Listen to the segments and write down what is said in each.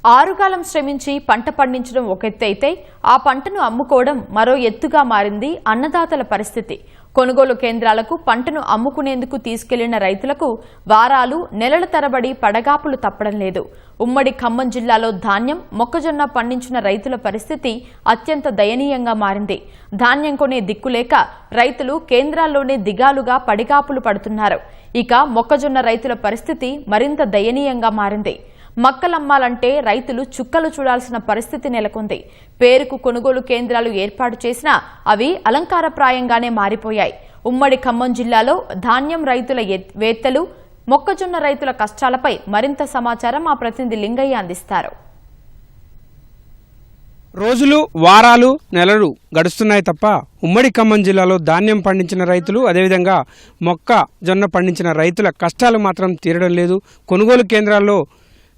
ఆరుగాలం శ్రమించి పంట పండించడం ఒక ఎత్తు అయితే ఆ పంటను అమ్ముకోవడం మరో ఎత్తుగా మారింది అన్నదాతల పరిస్థితి. కొనుగోలు కేంద్రాలకు పంటను అమ్ముకునేందుకు తీసుకెళ్లిన రైతులకు వారాలు నెలల తరబడి పడగాపులు తప్పడం లేదు. ఉమ్మడి ఖమ్మం జిల్లాలో ధాన్యం, మొక్కజొన్న పండించిన రైతుల పరిస్థితి అత్యంత దయనీయంగా మారింది. ధాన్యం కొనే దిక్కులేక రైతులు కేంద్రాల్లోనే దిగాలుగా పడిగాపులు పడుతున్నారు. ఇక మొక్కజొన్న రైతుల పరిస్థితి మరింత దయనీయంగా మారింది. మక్కలమ్మాలంటే రైతులు చుక్కలు చూడాల్సిన పరిస్థితి నెలకొంది. పేరుకు కొనుగోలు కేంద్రాలు ఏర్పాటు చేసినా అవి అలంకారప్రాయంగానే మారిపోయాయి. ఉమ్మడి ఖమ్మం జిల్లాలో ధాన్యం రైతుల వేత్తలు, మొక్కజొన్న రైతుల కష్టాలపై మరింత సమాచారం మా ప్రతినిధి లింగయ్య అందిస్తారు. రోజులు, వారాలు, నెలలు గడుస్తున్నాయి తప్ప ఉమ్మడి ఖమ్మం జిల్లాలో ధాన్యం పండించిన రైతులు, అదేవిధంగా మొక్కజొన్న పండించిన రైతుల కష్టాలు మాత్రం తీరడం లేదు. కొనుగోలు కేంద్రాల్లో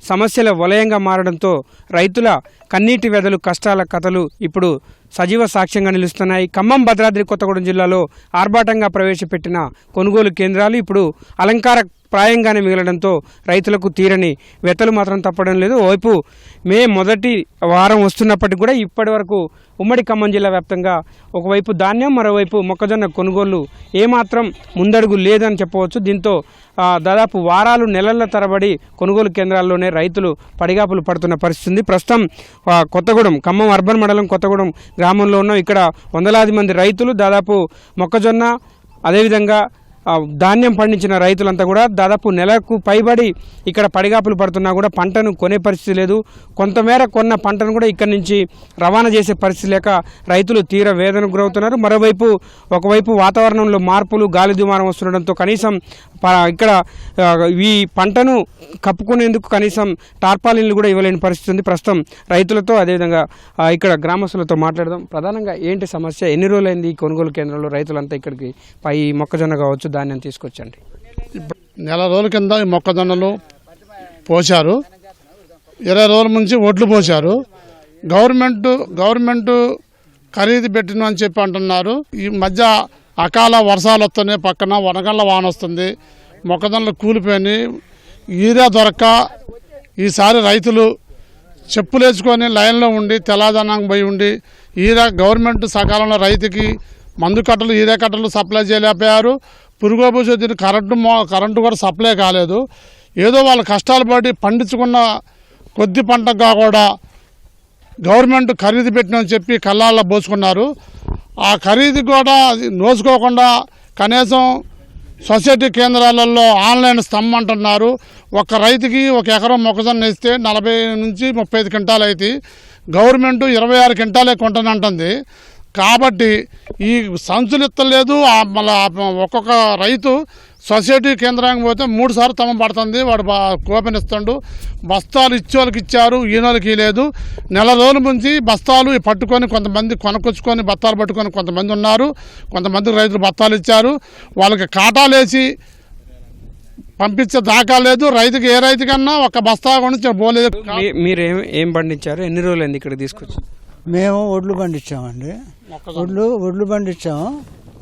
సమస్యల వలయంగా మారడంతో రైతుల కన్నీటి వెదలు, కష్టాల కథలు ఇప్పుడు సజీవ సాక్ష్యంగా నిలుస్తున్నాయి. ఖమ్మం, భద్రాద్రి కొత్తగూడెం జిల్లాలో ఆర్భాటంగా ప్రవేశపెట్టిన కొనుగోలు కేంద్రాలు ఇప్పుడు అలంకార ప్రాయంగానే మిగలడంతో రైతులకు తీరని వెతలు మాత్రం తప్పడం లేదు. ఓవైపు మే మొదటి వారం వస్తున్నప్పటికీ కూడా ఇప్పటి వరకు ఉమ్మడి ఖమ్మం జిల్లా వ్యాప్తంగా ఒకవైపు ధాన్యం, మరోవైపు మొక్కజొన్న కొనుగోళ్లు ఏమాత్రం ముందడుగు లేదని చెప్పవచ్చు. దీంతో దాదాపు వారాలు, నెలల తరబడి కొనుగోలు కేంద్రాల్లోనే రైతులు పడిగాపులు పడుతున్న పరిస్థితి ఉంది. ప్రస్తుతం కొత్తగూడెం, ఖమ్మం అర్బన్ మండలం కొత్తగూడెం గ్రామంలో ఉన్నాం. ఇక్కడ వందలాది మంది రైతులు దాదాపు మొక్కజొన్న, అదేవిధంగా ధాన్యం పండించిన రైతులంతా కూడా దాదాపు నెలకు పైబడి ఇక్కడ పడిగాపులు పడుతున్నా కూడా పంటను కొనే పరిస్థితి లేదు. కొంతమేర కొన్న పంటను కూడా ఇక్కడి నుంచి రవాణా చేసే పరిస్థితి లేక రైతులు తీవ్ర వేదనకు గురవుతున్నారు. మరోవైపు ఒకవైపు వాతావరణంలో మార్పులు, గాలి దుమారం వస్తుండడంతో కనీసం ఇక్కడ ఈ పంటను కప్పుకునేందుకు కనీసం టార్పాలిన్లు కూడా ఇవ్వలేని పరిస్థితి ఉంది. ప్రస్తుతం రైతులతో, అదేవిధంగా ఇక్కడ గ్రామస్తులతో మాట్లాడదాం. ప్రధానంగా ఏంటి సమస్య? ఎన్ని రోజులైంది ఈ కొనుగోలు కేంద్రంలో రైతులంతా ఇక్కడికి పై మొక్కజొన్న కావచ్చు, ధాన్యం తీసుకొచ్చండి? నెల రోజుల కింద ఈ మొక్కజొన్నలు పోశారు, 20 రోజుల నుంచి ఒడ్లు పోశారు. గవర్నమెంట్ ఖరీదు పెట్టిన అని చెప్పి అంటున్నారు. ఈ మధ్య అకాల వర్షాలు వస్తున్నాయి, పక్కన వనగళ్ళ వాన వస్తుంది, మొక్కజొన్నలు కూలిపోయి ఈరా దొరక్క ఈసారి రైతులు చెప్పులు వేసుకొని లైన్లో ఉండి తెల్లదనానికి పోయి ఉండి గవర్నమెంట్ సకాలంలో రైతుకి మందు కట్టలు, ఈరే కట్టలు సప్లై చేయలేకపోయారు. పురుగోబూసొద్దిన కరెంటు కూడా సప్లై కాలేదు. ఏదో వాళ్ళ కష్టాలు పడి పండించుకున్న కొద్ది పంటగా కూడా గవర్నమెంట్ ఖరీదు పెట్టినని చెప్పి కళ్ళాల్లో పోసుకున్నారు. ఆ ఖరీదు కూడా నోచుకోకుండా కనీసం సొసైటీ కేంద్రాలలో ఆన్లైన్ స్తంభం అంటున్నారు. ఒక రైతుకి 1 ఎకరం మొక్కజొన్న ఇస్తే 40 నుంచి 35 క్వింటాలు అయితే గవర్నమెంట్ 26 క్వింటాలే కొంటానంటుంది. కాబట్టి ఈ సంచులు ఎత్తలేదు. మళ్ళీ ఒక్కొక్క రైతు సొసైటీ కేంద్రానికి పోతే 3 సార్లు తమ పడుతుంది. వాడు కూపన్ ఇస్తాడు. బస్తాలు ఇచ్చేవాళ్ళకి ఇచ్చారు, ఈయనోళ్ళకి లేదు. నెల రోజుల నుంచి బస్తాలు పట్టుకొని కొంతమంది కొనుక్కొచ్చుకొని బస్తాలు పట్టుకొని కొంతమంది ఉన్నారు. కొంతమంది రైతులు బస్తాలు ఇచ్చారు. వాళ్ళకి కాటాలు వేసి పంపించే దాకా లేదు. రైతుకి ఏ రైతుకన్నా ఒక బస్తా కొని పోలేదు. మీరు ఏం పండించారు? ఎన్ని రోజులైంది ఇక్కడ తీసుకొచ్చి? మేము ఒడ్లు పండించామండి. ఒడ్లు పండించాము.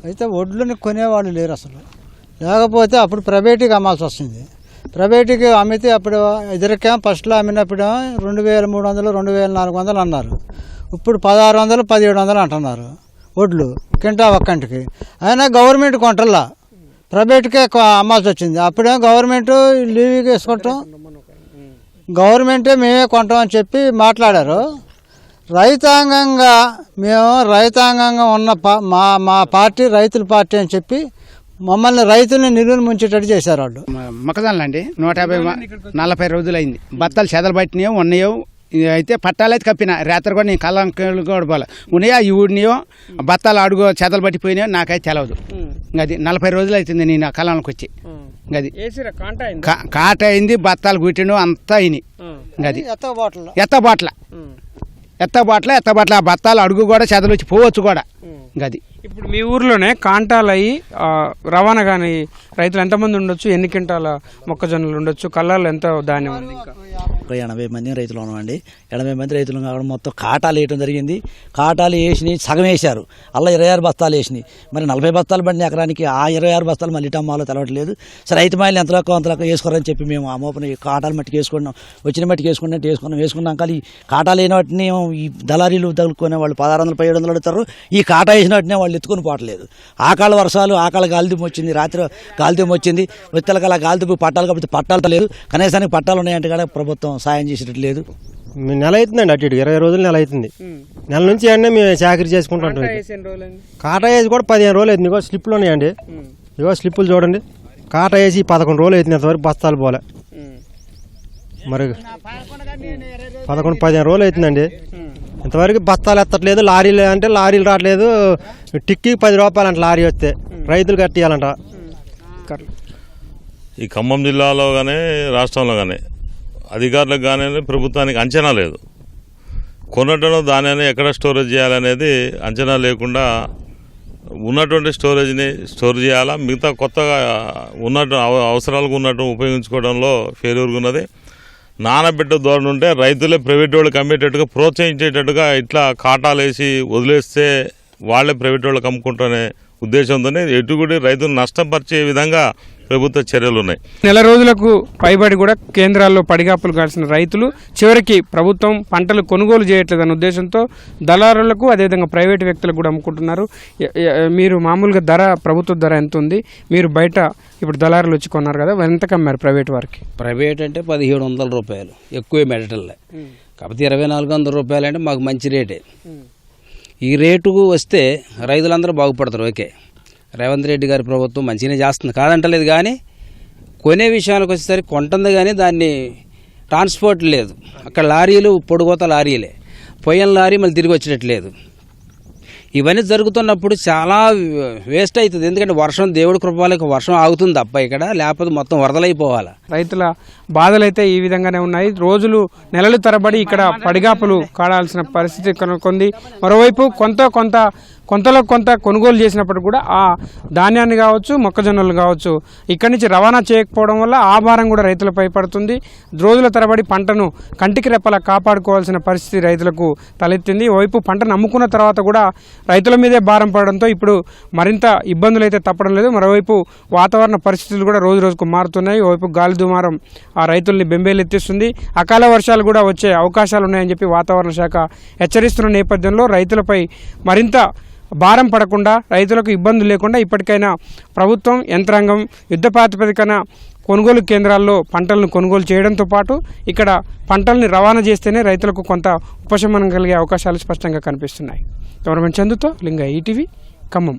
అయితే ఒడ్లని కొనేవాళ్ళు లేరు అసలు. లేకపోతే అప్పుడు ప్రైవేట్గా అమ్మాల్సి వస్తుంది. ప్రైవేట్గా అమ్మితే అప్పుడు ఎదురకేమో ఫస్ట్లో అమ్మినప్పుడు 2300, 2400 అన్నారు. ఇప్పుడు 1600, 1700 అంటున్నారు ఒడ్లు కింటా ఒక్కంటికి. అయినా గవర్నమెంట్ కొంటల్లా, ప్రైవేట్కే అమ్మాల్సి వచ్చింది. అప్పుడేమో గవర్నమెంట్ లీవ్గా వేసుకుంటాం, గవర్నమెంటే మేమే కొంటామని చెప్పి మాట్లాడారు. రైతాంగంగా ఉన్న మా పార్టీ రైతుల పార్టీ అని చెప్పి మమ్మల్ని రైతుల్ని నిలువును ముంచేటట్టు చేశారు వాళ్ళు. మొక్కజొన్నలు అండి 140 రోజులు అయింది. బత్తాలు చెదలు పట్టినాయో ఉన్నాయో, అయితే పట్టాలు అయితే కప్పిన రాత్రి కూడా నేను కళ్ళ కూడా పోలే ఉన్నాయో ఈ ఊడినాయో బత్తాలు అడుగు చెదలు పట్టిపోయినాయో నాకైతే తెలవదు. అది 40 రోజులు అవుతుంది నేను ఆ కళ్ళకి వచ్చి. అది కాట అయింది, బత్తాలు గుట్టిను అంతా అయినాయి. అది ఎత్తబాట్ల ఆ బత్తాలు అడుగు కూడా చెదలు వచ్చి పోవచ్చు కూడా. గది ఇప్పుడు మీ ఊర్లోనే కాంటాలు అయ్యి రవాణా కానీ రైతులు ఎంతమంది ఉండొచ్చు, ఎన్ని క్వింటాల మొక్కజొన్నలు ఉండొచ్చు, కళ్ళాలు ఎంత ధాన్యం ఉంది? ఇంకా ఒక 80 మంది రైతులు ఉన్నామండి. 80 మంది రైతులు కావడం మొత్తం కాటాలు వేయడం జరిగింది. కాటాలు వేసినాయి, సగం వేశారు, అలా 26 బస్తాలు వేసినాయి. మరి 40 బస్తాలు పడిన ఎకరానికి ఆ 26 బస్తాలు మళ్ళీ టమ్మాలో తెలవట్లేదు. సరే రైతు మాయలు ఎంతలోకి అంతలోకి వేసుకోరని చెప్పి మేము ఆ మోపన కాటాలు మట్టికి వేసుకున్నాం, వచ్చిన మట్టికి వేసుకున్నాం. ఈ కాటాలు వేసిన వాటిని ఈ దళారీలు తగులుకునే వాళ్ళు 1600 1700 అడుగుతారు. ఈ కాటా వేసిన వాటిని వాళ్ళు ఎత్తుకొని పోవట్లేదు. ఆకాళ్ళ వర్షాలు, ఆకాళ్ళ గాలిదుమ్ము వచ్చింది, రాత్రి గాలిదుమ్ము వచ్చింది, విత్తలకు అలా గాలిదుమ్ము పట్టాలు కాబట్టి పట్టాలు లేదు, కనీసానికి పట్టాలు ఉన్నాయంటే కూడా ప్రభుత్వం సాయం చేసేటట్లేదు. నెల అవుతుందండి, అటు ఇటు 20 రోజులు నెల అవుతుంది. నెల నుంచి అన్నీ మేము చాకరీ చేసుకుంటాం. కాటా వేసి కూడా 15 రోజులు అవుతుంది. ఇగో స్లిప్పులు ఉన్నాయండి, ఇగో స్లిప్పులు చూడండి. కాటా వేసి 11 రోజులు అవుతుంది, ఇంతవరకు బస్తాలు పోలే. మరి 11-15 రోజులు అవుతుందండి, ఇంతవరకు బస్తాలు ఎత్తట్లేదు. లారీలు అంటే లారీలు రావట్లేదు. టిక్కీకి 10 రూపాయలు అంట లారీ వస్తే, రైతులు కట్టియాలంట. ఈ ఖమ్మం జిల్లాలో కానీ రాష్ట్రంలో కానీ అధికారులకు కానీ ప్రభుత్వానికి అంచనా లేదు. కొన్నటం ధాన్యాన్ని ఎక్కడ స్టోరేజ్ చేయాలనేది అంచనా లేకుండా ఉన్నటువంటి స్టోరేజ్ని స్టోర్ చేయాలా, మిగతా కొత్తగా ఉన్నట్టు అవసరాలకు ఉన్నట్టు ఉపయోగించుకోవడంలో ఫెయిల్యూర్గా ఉన్నది. నానబెట్ట ధోరణి ఉంటే రైతులే ప్రైవేట్ వాళ్ళకి అమ్మేటట్టుగా ప్రోత్సహించేటట్టుగా ఇట్లా కాటాలు వేసి వదిలేస్తే వాళ్ళే ప్రైవేట్ వాళ్ళకి అమ్ముకుంటారనే ఉద్దేశంతోనే ఎటు కూడా రైతులు నష్టపరిచే విధంగా ప్రభుత్వ చర్యలు ఉన్నాయి. నెల రోజులకు పైబడి కూడా కేంద్రాల్లో పడిగాపులు కాల్సిన రైతులు చివరికి ప్రభుత్వం పంటలు కొనుగోలు చేయట్లేదన్న ఉద్దేశంతో దళారులకు అదేవిధంగా ప్రైవేటు వ్యక్తులకు కూడా అమ్ముకుంటున్నారు. మీరు మామూలుగా ధర, ప్రభుత్వ ధర ఎంత ఉంది? మీరు బయట ఇప్పుడు దళారులు వచ్చి కొన్నారు కదా, ఎంతకు అమ్మారు ప్రైవేట్ వారికి? ప్రైవేట్ అంటే 1700 రూపాయలు, ఎక్కువే మెడటల్లే. కాకపోతే 2400 రూపాయలు అంటే మాకు మంచి రేటే. ఈ రేటుకు వస్తే రైతులందరూ బాగుపడతారు. ఓకే, రేవంత్ రెడ్డి గారి ప్రభుత్వం మంచిగానే చేస్తుంది, కాదంటలేదు. కానీ కొనే విషయానికి వచ్చేసరికి కొంటుంది, కానీ దాన్ని ట్రాన్స్పోర్ట్ లేదు. అక్కడ లారీలు పొడుగోత లారీలే, పోయిన లారీ మళ్ళీ తిరిగి వచ్చేటట్లేదు. ఇవన్నీ జరుగుతున్నప్పుడు చాలా వేస్ట్ అవుతుంది. ఎందుకంటే వర్షం, దేవుడి కృపలకి వర్షం ఆగుతుంది తప్ప ఇక్కడ, లేకపోతే మొత్తం వరదలైపోవాలి. రైతుల బాధలైతే ఈ విధంగానే ఉన్నాయి. రోజులు నెలలు తరబడి ఇక్కడ పడిగాపులు కాడాల్సిన పరిస్థితి కొనుక్కుంది. మరోవైపు కొంతలో కొంత కొనుగోలు చేసినప్పుడు కూడా ఆ ధాన్యాన్ని కావచ్చు, మొక్కజొన్నలు కావచ్చు, ఇక్కడి నుంచి రవాణా చేయకపోవడం వల్ల ఆ భారం కూడా రైతులపై పడుతుంది. రోజుల తరబడి పంటను కంటికి రెప్పలా కాపాడుకోవాల్సిన పరిస్థితి రైతులకు తలెత్తింది. ఓవైపు పంటను అమ్ముకున్న తర్వాత కూడా రైతుల మీదే భారం పడడంతో ఇప్పుడు మరింత ఇబ్బందులు అయితే తప్పడం లేదు. మరోవైపు వాతావరణ పరిస్థితులు కూడా రోజు రోజుకు మారుతున్నాయి. ఓవైపు గాలి దుమారం ఆ రైతుల్ని బెంబేలెత్తిస్తుంది. అకాల వర్షాలు కూడా వచ్చే అవకాశాలు ఉన్నాయని చెప్పి వాతావరణ శాఖ హెచ్చరిస్తున్న నేపథ్యంలో రైతులపై మరింత భారం పడకుండా, రైతులకు ఇబ్బందులు లేకుండా ఇప్పటికైనా ప్రభుత్వం, యంత్రాంగం యుద్ధ ప్రాతిపదికన కొనుగోలు కేంద్రాల్లో పంటలను కొనుగోలు చేయడంతో పాటు ఇక్కడ పంటల్ని రవాణా చేస్తేనే రైతులకు కొంత ఉపశమనం కలిగే అవకాశాలు స్పష్టంగా కనిపిస్తున్నాయి. గవర్నమెంట్ చందుతో లింగ ఈటీవీ ఖమ్మం.